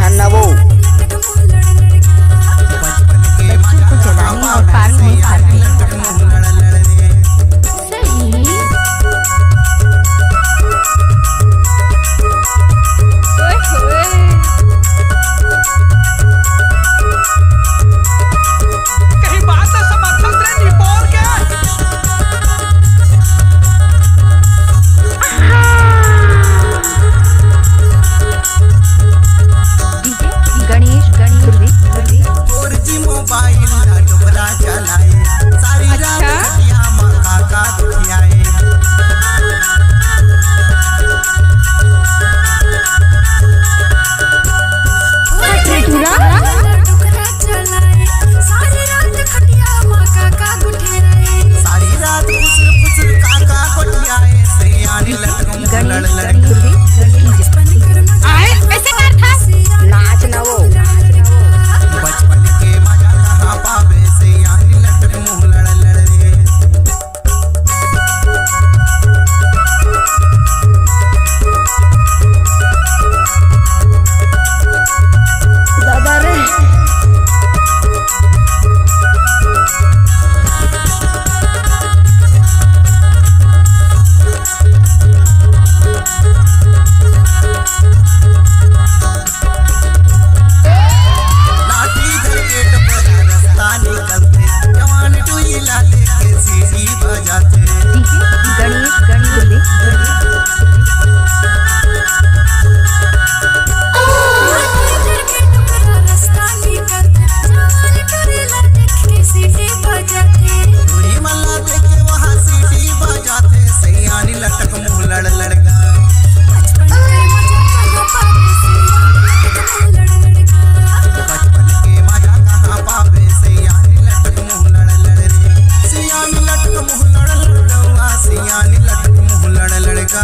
ध्यान न वो। बच्चों को जलाने और पानी में खाते सही। कहीं बात तो समर्थन से निपोर के गणेश गणेश मोबाइल ना डोबरा चलाए सारी रात खटिया माँ का दुखियाए। सारी रात फुसुर फुसुर काका गोटियाए सयानी लटकम लड़ लड़ ऐसे कर था नाच न वो। बचपन के मजा कहाँ पावे सयानी लटकम लड़ लड़ रे। दादा रे लाठी धर के टपरा रास्ता निकलते जवान टुईला लेके सीढ़ी बजाते। गणेश गणेश टुई मल्ला देखे वहाँ सीढ़ी बजाते सयानी लटकम लड़ लड़का। बचपन के मजा कहाँ पावे सयानी लटकम लड़ लड़ रे। सयानी लटकम लड़ लड़वा सयानी लटकम लड़ लड़का।